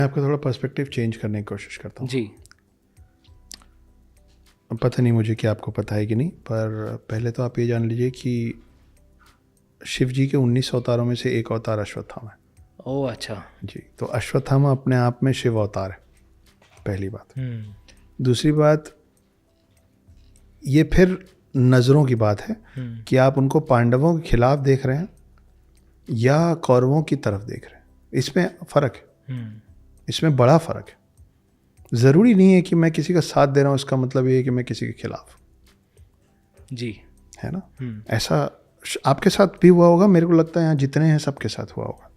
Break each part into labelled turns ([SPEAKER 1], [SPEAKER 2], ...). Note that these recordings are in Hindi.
[SPEAKER 1] मैं आपका थोड़ा पर्सपेक्टिव चेंज करने की कोशिश करता हूँ
[SPEAKER 2] जी।
[SPEAKER 1] अब पता नहीं मुझे कि आपको पता है कि नहीं, पर पहले तो आप ये जान लीजिए कि शिव जी के 19 अवतारों में से एक अवतार अश्वत्थामा है।
[SPEAKER 2] ओह अच्छा।
[SPEAKER 1] जी, तो अश्वत्थामा अपने आप में शिव अवतार है, पहली बात। दूसरी बात, ये फिर नज़रों की बात है कि आप उनको पांडवों के खिलाफ देख रहे हैं या कौरवों की तरफ देख रहे हैं। इसमें फ़र्क है, इसमें बड़ा फ़र्क है। ज़रूरी नहीं है कि मैं किसी का साथ दे रहा हूँ इसका मतलब ये है कि मैं किसी के खिलाफ,
[SPEAKER 2] जी
[SPEAKER 1] है ना। ऐसा आपके साथ भी हुआ होगा, मेरे को लगता है यहाँ जितने हैं सबके साथ हुआ होगा।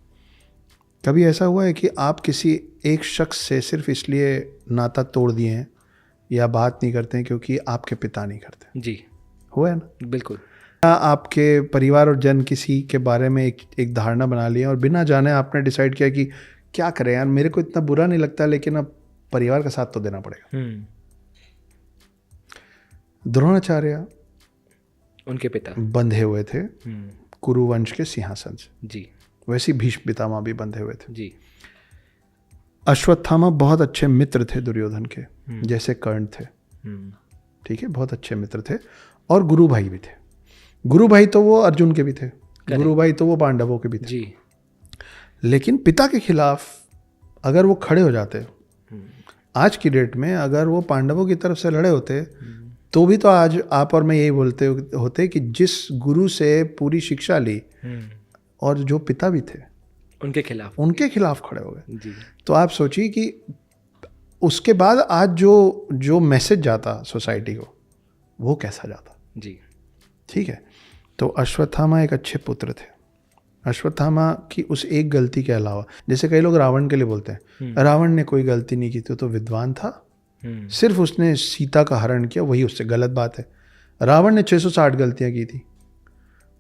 [SPEAKER 1] कभी ऐसा हुआ है कि आप किसी एक शख्स से सिर्फ इसलिए नाता तोड़ दिए हैं या बात नहीं करते हैं क्योंकि आपके पिता नहीं करते?
[SPEAKER 2] जी
[SPEAKER 1] हुआ है ना।
[SPEAKER 2] बिल्कुल।
[SPEAKER 1] आपके परिवार और जन किसी के बारे में एक धारणा बना ली और बिना जाने आपने डिसाइड किया कि क्या करें यार, मेरे को इतना बुरा नहीं लगता लेकिन अब परिवार का साथ तो देना पड़ेगा। द्रोणाचार्य
[SPEAKER 2] उनके पिता
[SPEAKER 1] बंधे हुए थे कुरुवंश के सिंहासन से,
[SPEAKER 2] जी।
[SPEAKER 1] वैसे भीष्म पितामह भी बंधे हुए थे।
[SPEAKER 2] जी।
[SPEAKER 1] अश्वत्थामा बहुत अच्छे मित्र थे दुर्योधन के, जैसे कर्ण थे, ठीक है, बहुत अच्छे मित्र थे। और गुरु भाई भी थे। गुरु भाई तो वो अर्जुन के भी थे, गुरु भाई तो वो पांडवों के भी थे।
[SPEAKER 2] जी।
[SPEAKER 1] लेकिन पिता के खिलाफ अगर वो खड़े हो जाते, आज की डेट में अगर वो पांडवों की तरफ से लड़े होते तो भी तो आज आप और मैं यही बोलते होते कि जिस गुरु से पूरी शिक्षा ली और जो पिता भी थे उनके खिलाफ खड़े हो गए।
[SPEAKER 2] जी।
[SPEAKER 1] तो आप सोचिए कि उसके बाद आज जो मैसेज जाता सोसाइटी को वो कैसा जाता।
[SPEAKER 2] जी।
[SPEAKER 1] ठीक है, तो अश्वत्थामा एक अच्छे पुत्र थे। अश्वत्थामा की उस एक गलती के अलावा, जैसे कई लोग रावण के लिए बोलते हैं रावण ने कोई गलती नहीं की थी, तो विद्वान था, सिर्फ उसने सीता का हरण किया, वही उससे गलत बात है। रावण ने 660 गलतियां की थी।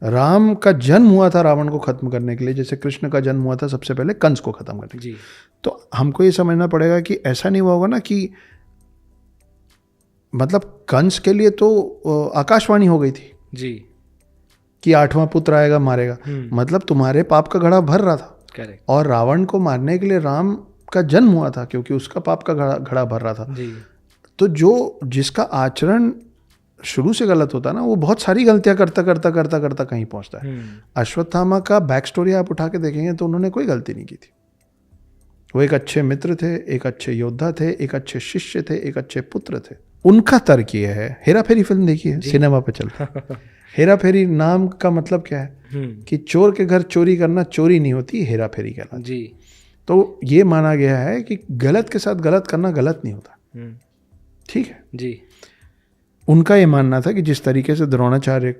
[SPEAKER 1] राम का जन्म हुआ था रावण को खत्म करने के लिए, जैसे कृष्ण का जन्म हुआ था सबसे पहले कंस को खत्म करने के लिए। तो हमको ये समझना पड़ेगा कि ऐसा नहीं हुआ होगा ना कि मतलब कंस के लिए तो आकाशवाणी हो गई थी
[SPEAKER 2] जी
[SPEAKER 1] कि 8वां पुत्र आएगा मारेगा, मतलब तुम्हारे पाप का घड़ा भर रहा था।
[SPEAKER 2] करेक्ट।
[SPEAKER 1] और रावण को मारने के लिए राम का जन्म हुआ था क्योंकि उसका पाप का घड़ा भर रहा था।
[SPEAKER 2] जी।
[SPEAKER 1] तो जिसका आचरण शुरू से गलत होता है ना, वो बहुत सारी गलतियां करता करता करता करता कहीं पहुंचता है। अश्वत्थामा का बैक स्टोरी आप उठा के देखेंगे तो उन्होंने कोई गलती नहीं की थी। वो एक अच्छे मित्र थे, एक अच्छे योद्धा थे, एक अच्छे शिष्य थे, एक अच्छे पुत्र थे। उनका तर्क ये है, हेरा फेरी फिल्म देखी है, सिनेमा पे चलती हेरा फेरी नाम का मतलब क्या है कि चोर के घर चोरी करना चोरी नहीं होती, हेरा फेरी कहलाती जी। तो ये माना गया है कि गलत के साथ गलत करना गलत नहीं होता। ठीक है जी। उनका ये मानना था कि जिस तरीके से द्रोणाचार्य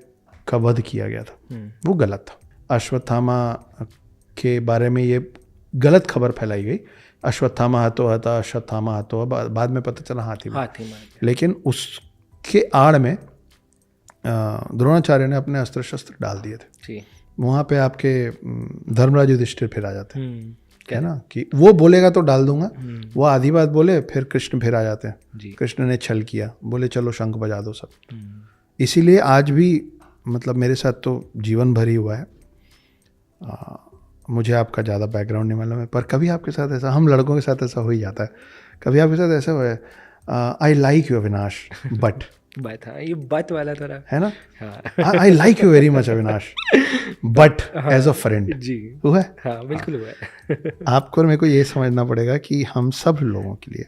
[SPEAKER 1] का वध किया गया था वो गलत था। अश्वत्थामा के बारे में ये गलत खबर फैलाई गई, अश्वत्थामा हतो हता, अश्वत्थामा हतो, बाद में पता चला हाथी मार। लेकिन उसके आड़ में द्रोणाचार्य ने अपने अस्त्र शस्त्र डाल दिए थे। वहाँ पे आपके धर्मराज युधिष्ठिर फिर आ जाते हैं, है ना, कि वो बोलेगा तो डाल दूंगा, वो आधी बात बोले फिर कृष्ण फिर आ जाते हैं। कृष्ण ने छल किया, बोले चलो शंख बजा दो सब। इसीलिए आज भी मतलब मेरे साथ तो जीवन भर ही हुआ है, मुझे आपका ज़्यादा बैकग्राउंड नहीं मालूम है, पर कभी आपके साथ ऐसा, हम लड़कों के साथ ऐसा हो ही जाता है, कभी आपके साथ ऐसा हुआ है I like you Avinash but
[SPEAKER 2] बात, हाँ ये बात वाला थोड़ा
[SPEAKER 1] है ना, I like you very much Avinash but as a friend जी हुआ है।
[SPEAKER 2] हाँ बिल्कुल हुआ है।
[SPEAKER 1] आपको और मेरे को ये समझना पड़ेगा कि हम सब लोगों के लिए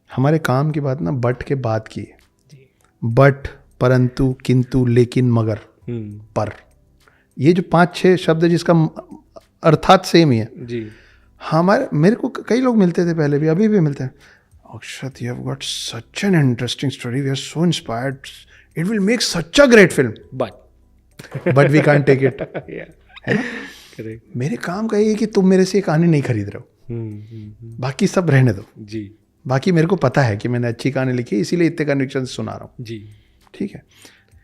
[SPEAKER 1] हमारे काम की बात ना बट के बाद की है। बट, परंतु, किंतु, लेकिन, मगर, पर, ये जो 5-6 शब्द है जिसका अर्थात सेम ही है जी। मेरे को कई लोग मिलते थे पहले भी, अभी भी मिलते हैं, अक्षत you have got such an interesting story, we are so inspired, it will make such a great film, but we can't take it। है ना? मेरे काम का ये है कि तुम मेरे से ये कहानी नहीं खरीद रहे हो, बाकी सब रहने दो जी। बाकी मेरे को पता है कि मैंने अच्छी कहानी लिखी है, इसीलिए इतने कन्विक्शन से सुना रहा हूँ जी। ठीक है,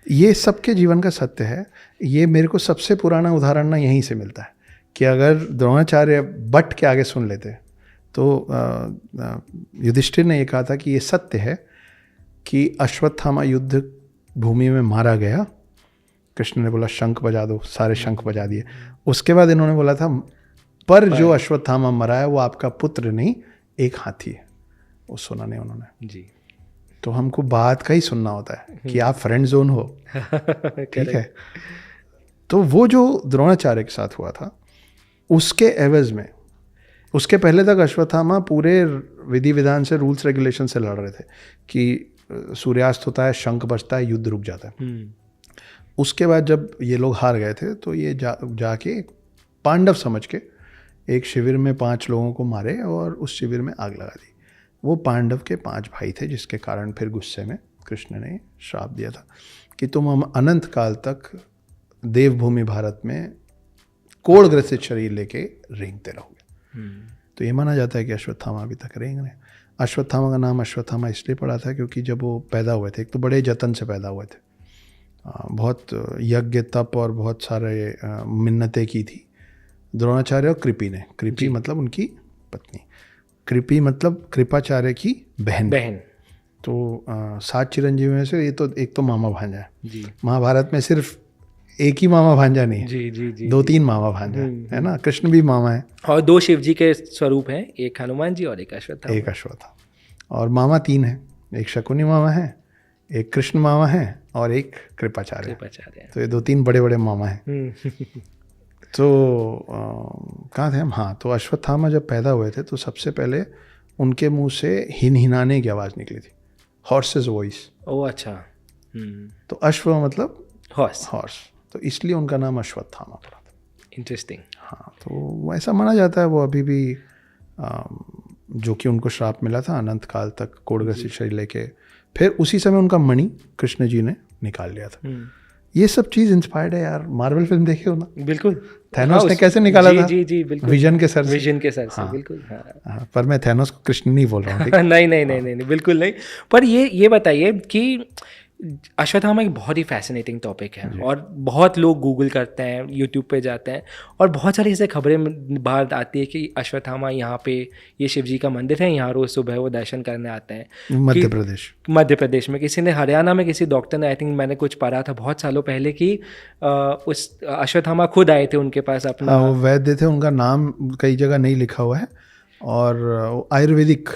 [SPEAKER 1] ये सबके जीवन का सत्य है। ये मेरे को सबसे पुराना उदाहरण ना यहीं से मिलता है कि अगर द्रोणाचार्य बट के आगे सुन लेते तो युधिष्ठिर ने ये कहा था कि ये सत्य है कि अश्वत्थामा युद्ध भूमि में मारा गया। कृष्ण ने बोला शंख बजा दो, सारे शंख बजा दिए। उसके बाद इन्होंने बोला था पर जो अश्वत्थामा मरा है वो आपका पुत्र नहीं, एक हाथी है, वो सुना नहीं उन्होंने।
[SPEAKER 2] जी।
[SPEAKER 1] तो हमको बात का ही सुनना होता है कि आप फ्रेंड जोन हो, ठीक है। तो वो जो द्रोणाचार्य के साथ हुआ था, उसके एवज में, उसके पहले तक अश्वत्थामा पूरे विधि विधान से, रूल्स रेगुलेशन से लड़ रहे थे कि सूर्यास्त होता है, शंख बजता है, युद्ध रुक जाता है। उसके बाद जब ये लोग हार गए थे तो ये जाके पांडव समझ के एक शिविर में 5 लोगों को मारे और उस शिविर में आग लगा दी। वो पांडव के 5 भाई थे, जिसके कारण फिर गुस्से में कृष्ण ने श्राप दिया था कि तुम हम अनंत काल तक देवभूमि भारत में कोढ़ग्रसित शरीर लेके रेंगते रहोगे। तो ये माना जाता है कि अश्वत्थामा अभी तक रेंग रहे। अश्वत्थामा का नाम अश्वत्थामा इसलिए पड़ा था क्योंकि जब वो पैदा हुए थे, एक तो बड़े जतन से पैदा हुए थे, बहुत यज्ञ तप और बहुत सारे मिन्नतें की थी द्रोणाचार्य और कृपि ने। कृपि मतलब उनकी पत्नी, कृपि मतलब कृपाचार्य की बहन। तो 7 चिरंजीवी में से ये तो एक तो मामा भांजा है। महाभारत में सिर्फ एक ही मामा भांजा नहीं है, जी, 2-3 मामा भांजा है ना। कृष्ण भी मामा है
[SPEAKER 2] और 2 शिव जी के स्वरूप हैं, एक हनुमान जी और एक अश्वत्थामा।
[SPEAKER 1] एक अश्वत्थामा। और मामा 3 हैं, एक शकुनी मामा है, एक कृष्ण मामा है और एक कृपाचार्य। तो ये 2-3 बड़े बड़े मामा हैं। तो कहाँ थे हम? हाँ, तो अश्वत्थामा जब पैदा हुए थे तो सबसे पहले उनके मुंह से हिनहिनाने की आवाज़ निकली थी, हॉर्सेस वॉइस।
[SPEAKER 2] ओह अच्छा।
[SPEAKER 1] तो अश्व मतलब
[SPEAKER 2] हॉर्स,
[SPEAKER 1] तो इसलिए उनका नाम अश्वत्थामा पड़ा था।
[SPEAKER 2] इंटरेस्टिंग।
[SPEAKER 1] हाँ, तो ऐसा माना जाता है वो अभी भी, जो कि उनको श्राप मिला था अनंत काल तक कोढ़ग्रसित शरीर लेके, फिर उसी समय उनका मणि कृष्ण जी ने निकाल लिया था। ये सब चीज़ इंस्पायर्ड है यार, मार्वल फिल्म देखे हो ना?
[SPEAKER 2] बिल्कुल।
[SPEAKER 1] थैनोस ने कैसे निकाला था?
[SPEAKER 2] जी बिल्कुल,
[SPEAKER 1] विजन के सर
[SPEAKER 2] से।
[SPEAKER 1] हाँ,
[SPEAKER 2] बिल्कुल।
[SPEAKER 1] हाँ, पर मैं थैनोस को कृष्ण नहीं बोल रहा हूँ, ठीक?
[SPEAKER 2] नहीं, बिल्कुल नहीं। पर ये बताइए कि अश्वत्थामा एक बहुत ही फैसिनेटिंग टॉपिक है और बहुत लोग गूगल करते हैं, यूट्यूब पे जाते हैं और बहुत सारी ऐसे खबरें बाहर आती है कि अश्वत्थामा यहाँ पे, ये शिव जी का मंदिर है, यहाँ रोज़ सुबह वो दर्शन करने आते हैं। मध्य प्रदेश में किसी ने, हरियाणा में किसी डॉक्टर ने, आई थिंक मैंने कुछ पढ़ा था बहुत सालों पहले कि उस अश्वत्थामा खुद आए थे उनके पास अपना।
[SPEAKER 1] वो वैद्य थे, उनका नाम कई जगह नहीं लिखा हुआ है और आयुर्वेदिक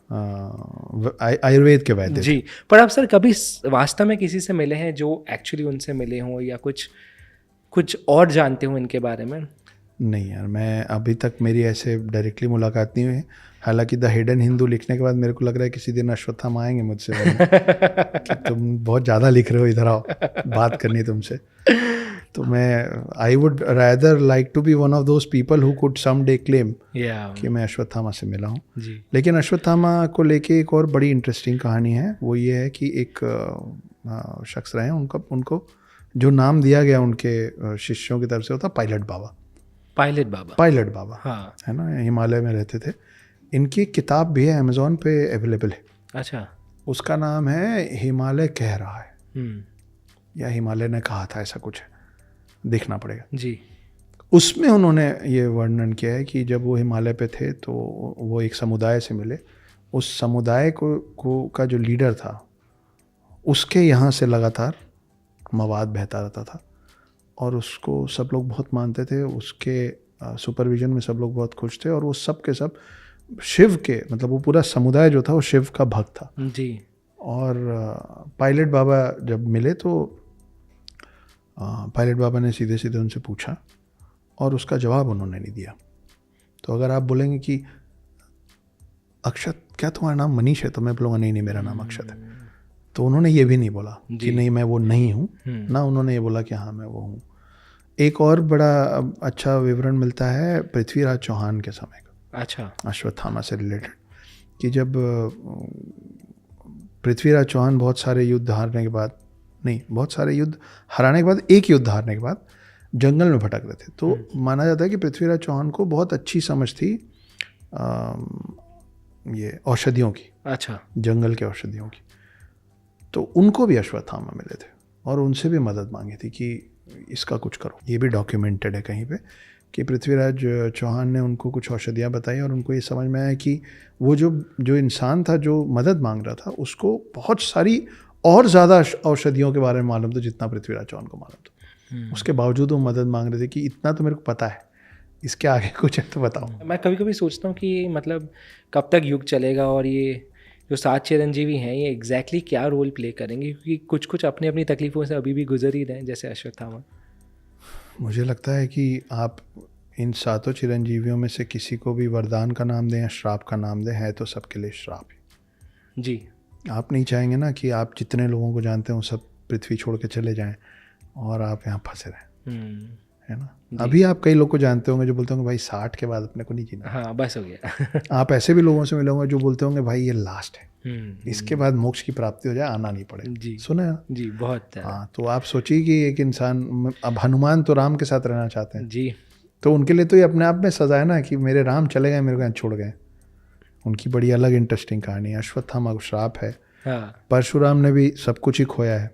[SPEAKER 1] आयुर्वेद के वैद्य
[SPEAKER 2] जी। पर आप सर कभी वास्तव में किसी से मिले हैं जो एक्चुअली उनसे मिले हों या कुछ और जानते हो इनके बारे में?
[SPEAKER 1] नहीं यार, मैं अभी तक मेरी ऐसे डायरेक्टली मुलाकात नहीं हुई। हालांकि द हिडन हिंदू लिखने के बाद मेरे को लग रहा है किसी दिन अश्वत्थामा आएंगे मुझसे कि तुम बहुत ज़्यादा लिख रहे हो, इधर आओ, बात करनी तुमसे। तो मैं I would rather like to be one of those people who could some day claim कि मैं अश्वत्थामा से मिला हूँ। लेकिन अश्वत्थामा को लेके एक और बड़ी इंटरेस्टिंग कहानी है। वो ये है कि एक शख्स रहे हैं, उनको जो नाम दिया गया उनके शिष्यों की तरफ से होता पायलट बाबा,
[SPEAKER 2] हाँ,
[SPEAKER 1] है ना, हिमालय में रहते थे। इनकी किताब भी है, अमेज़ॉन पे अवेलेबल है।
[SPEAKER 2] अच्छा।
[SPEAKER 1] उसका नाम है हिमालय कह रहा है या हिमालय ने कहा था, ऐसा कुछ है, देखना पड़ेगा जी। उसमें उन्होंने ये वर्णन किया है कि जब वो हिमालय पे थे तो वो एक समुदाय से मिले। उस समुदाय का जो लीडर था, उसके यहाँ से लगातार मवाद बहता रहता था और उसको सब लोग बहुत मानते थे। उसके सुपरविजन में सब लोग बहुत खुश थे और वो सब के सब शिव के, मतलब वो पूरा समुदाय जो था वो शिव का भक्त था
[SPEAKER 2] जी।
[SPEAKER 1] और पायलट बाबा जब मिले तो पायलट बाबा ने सीधे सीधे उनसे पूछा और उसका जवाब उन्होंने नहीं दिया। तो अगर आप बोलेंगे कि अक्षत, क्या तुम्हारा नाम मनीष है? तो मैं बोलूँगा नहीं, मेरा नाम अक्षत है। तो उन्होंने ये भी नहीं बोला कि नहीं मैं वो नहीं हूँ, ना उन्होंने ये बोला कि हाँ मैं वो हूँ। एक और बड़ा अच्छा विवरण मिलता है पृथ्वीराज चौहान के समय का,
[SPEAKER 2] अच्छा,
[SPEAKER 1] अश्वत्थामा से रिलेटेड, कि जब पृथ्वीराज चौहान बहुत सारे युद्ध हारने के बाद, नहीं बहुत सारे युद्ध हराने के बाद, एक युद्ध हारने के बाद जंगल में भटक रहे थे। तो माना जाता है कि पृथ्वीराज चौहान को बहुत अच्छी समझ थी ये औषधियों की,
[SPEAKER 2] अच्छा,
[SPEAKER 1] जंगल के औषधियों की। तो उनको भी अश्वत्थामा मिले थे और उनसे भी मदद मांगी थी कि इसका कुछ करो। ये भी डॉक्यूमेंटेड है कहीं पे कि पृथ्वीराज चौहान ने उनको कुछ औषधियाँ बताई और उनको ये समझ में आया कि वो जो इंसान था जो मदद मांग रहा था, उसको बहुत सारी और ज़्यादा औषधियों के बारे में मालूम था जितना पृथ्वीराज चौहान को मालूम था। उसके बावजूद वो मदद मांग रहे थे कि इतना तो मेरे को पता है, इसके आगे कुछ है तो बताओ।
[SPEAKER 2] मैं कभी कभी सोचता हूँ कि मतलब कब तक युग चलेगा और ये जो 7 चिरंजीवी हैं ये एग्जैक्टली क्या रोल प्ले करेंगे, क्योंकि कुछ कुछ अपनी अपनी तकलीफ़ों से अभी भी गुजर ही रहे हैं, जैसे अश्वत्थामा।
[SPEAKER 1] मुझे लगता है कि आप इन 7 चिरंजीवियों में से किसी को भी वरदान का नाम दें या श्राप का नाम दें, है तो सबके लिए श्राप ही।
[SPEAKER 2] जी।
[SPEAKER 1] आप नहीं चाहेंगे ना कि आप जितने लोगों को जानते हैं वो सब पृथ्वी छोड़ के चले जाएं और आप यहाँ फंसे रहें, है ना। अभी आप कई लोग को जानते होंगे जो बोलते होंगे भाई 60 के बाद अपने को नहीं जीना।
[SPEAKER 2] हाँ, बस हो गया।
[SPEAKER 1] आप ऐसे भी लोगों से मिलोगे जो बोलते होंगे भाई ये लास्ट है, इसके बाद मोक्ष की प्राप्ति हो जाए, आना नहीं पड़ेगा।
[SPEAKER 2] जी
[SPEAKER 1] सुना है?
[SPEAKER 2] जी, बहुत।
[SPEAKER 1] हाँ, तो आप सोचिए कि एक इंसान, अब हनुमान तो राम के साथ रहना चाहते हैं
[SPEAKER 2] जी।
[SPEAKER 1] तो उनके लिए तो ये अपने आप में सजा है ना कि मेरे राम चले गए, मेरे को यहाँ छोड़ गए। उनकी बड़ी अलग इंटरेस्टिंग कहानी है। अश्वत्थामा को श्राप है।
[SPEAKER 2] हाँ।
[SPEAKER 1] परशुराम ने भी सब कुछ ही खोया है,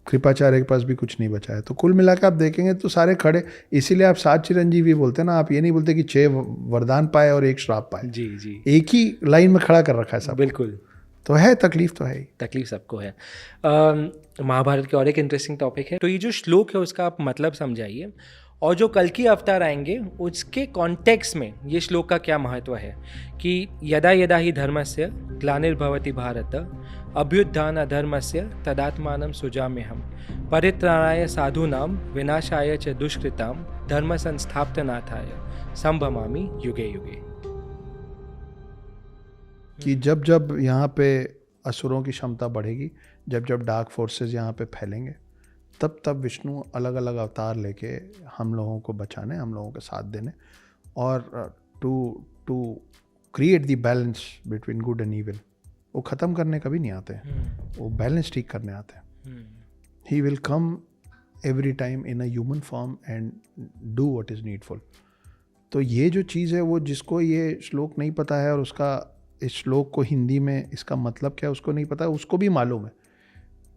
[SPEAKER 1] कृपाचार्य के पास भी कुछ नहीं बचा है। तो कुल मिलाकर आप देखेंगे तो सारे खड़े, इसीलिए आप 7 चिरंजीवी बोलते हैं ना, आप ये नहीं बोलते कि 6 वरदान पाए और 1 श्राप पाए।
[SPEAKER 2] जी जी,
[SPEAKER 1] एक ही लाइन में खड़ा कर रखा है सब।
[SPEAKER 2] बिल्कुल।
[SPEAKER 1] तो है तकलीफ, तो है ही।
[SPEAKER 2] तकलीफ सबको है। महाभारत के और एक इंटरेस्टिंग टॉपिक है, तो ये जो श्लोक है उसका आप मतलब समझाइए, और जो कल की अवतार आएंगे उसके कॉन्टेक्स्ट में ये श्लोक का क्या महत्व है कि यदा यदा ही धर्मस्य ग्लानिर्भवति भारत अभ्युत्थान अधर्मस्य तदात्मानं सृजाम्यहम् परित्राणाय साधूनां विनाशाय च दुष्कृतां धर्म संस्थापनार्थाय संभवामि युगे युगे।
[SPEAKER 1] कि जब जब यहाँ पे असुरों की क्षमता बढ़ेगी, जब जब डार्क फोर्सेस यहाँ पे फैलेंगे, तब तब विष्णु अलग अलग अवतार लेके हम लोगों को बचाने, हम लोगों के साथ देने, और to create the balance between good and evil. वो ख़त्म करने कभी नहीं आते हैं, वो बैलेंस ठीक करने आते हैं। He will come every time in a human form and do what is needful. तो ये जो चीज़ है, वो जिसको ये श्लोक नहीं पता है और उसका इस श्लोक को हिंदी में इसका मतलब क्या है उसको नहीं पता, उसको भी मालूम है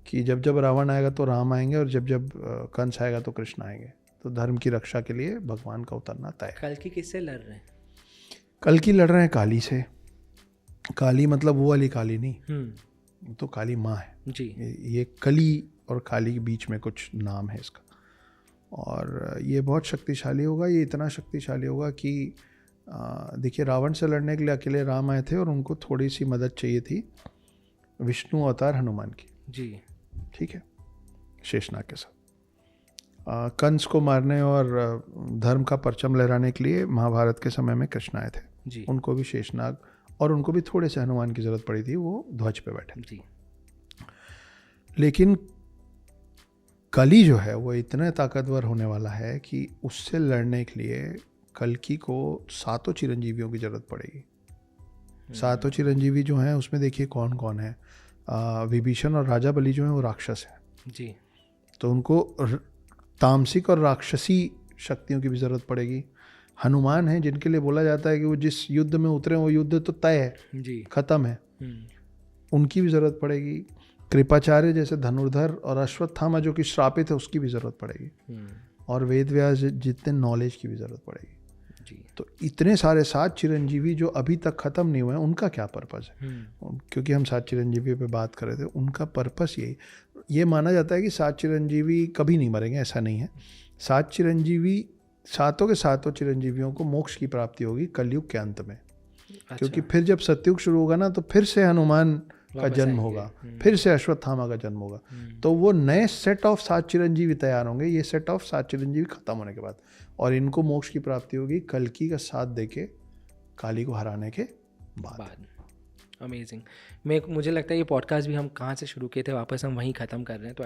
[SPEAKER 1] कि जब जब रावण आएगा तो राम आएंगे और जब जब कंस आएगा तो कृष्ण आएंगे। तो धर्म की रक्षा के लिए भगवान का उतरना तय।
[SPEAKER 2] कल की किससे लड़ रहे हैं?
[SPEAKER 1] कल की लड़ रहे हैं काली से। काली मतलब वो वाली काली नहीं, तो काली माँ है
[SPEAKER 2] जी।
[SPEAKER 1] ये कली और काली के बीच में कुछ नाम है इसका। और ये बहुत शक्तिशाली होगा। ये इतना शक्तिशाली होगा कि देखिए, रावण से लड़ने के लिए अकेले राम आए थे और उनको थोड़ी सी मदद चाहिए थी विष्णु अवतार हनुमान की।
[SPEAKER 2] जी,
[SPEAKER 1] ठीक है, शेषनाग के साथ। कंस को मारने और धर्म का परचम लहराने के लिए महाभारत के समय में कृष्ण आए थे
[SPEAKER 2] जी।
[SPEAKER 1] उनको भी शेषनाग, और उनको भी थोड़े से हनुमान की जरूरत पड़ी थी, वो ध्वज पे बैठे
[SPEAKER 2] जी।
[SPEAKER 1] लेकिन कली जो है वो इतना ताकतवर होने वाला है कि उससे लड़ने के लिए कल्कि को 7 चिरंजीवियों की जरूरत पड़ेगी। 7 चिरंजीवी जो हैं उसमें देखिए कौन कौन है। विभीषण और राजा बलि जो हैं वो राक्षस हैं
[SPEAKER 2] जी।
[SPEAKER 1] तो उनको तामसिक और राक्षसी शक्तियों की भी ज़रूरत पड़ेगी। हनुमान है जिनके लिए बोला जाता है कि वो जिस युद्ध में उतरे वो युद्ध तो तय है
[SPEAKER 2] जी,
[SPEAKER 1] ख़त्म है, उनकी भी ज़रूरत पड़ेगी। कृपाचार्य जैसे धनुर्धर और अश्वत्थामा जो कि श्रापित है उसकी भी ज़रूरत पड़ेगी, और वेद व्यास जितने नॉलेज की भी ज़रूरत पड़ेगी
[SPEAKER 2] जी।
[SPEAKER 1] तो इतने सारे 7 चिरंजीवी जो अभी तक ख़त्म नहीं हुए हैं उनका क्या पर्पज़ है? क्योंकि हम 7 चिरंजीवी पे बात कर रहे थे, उनका पर्पस यही, ये माना जाता है कि 7 चिरंजीवी कभी नहीं मरेंगे, ऐसा नहीं है। 7 चिरंजीवी, 7 के 7 चिरंजीवियों को मोक्ष की प्राप्ति होगी कलयुग के अंत में।
[SPEAKER 2] अच्छा।
[SPEAKER 1] क्योंकि फिर जब सतयुग शुरू होगा ना तो फिर से हनुमान का जन्म होगा, फिर से अश्वत्थामा का जन्म होगा, तो वो नए सेट ऑफ 7 चिरंजीवी तैयार होंगे। ये सेट ऑफ 7 चिरंजीवी खत्म होने के बाद, और इनको मोक्ष की प्राप्ति होगी कल्कि का साथ देके काली को हराने के बाद।
[SPEAKER 2] अमेजिंग। मुझे लगता है ये पॉडकास्ट भी हम कहाँ से शुरू किए थे वापस हम वहीं ख़त्म कर रहे हैं। तो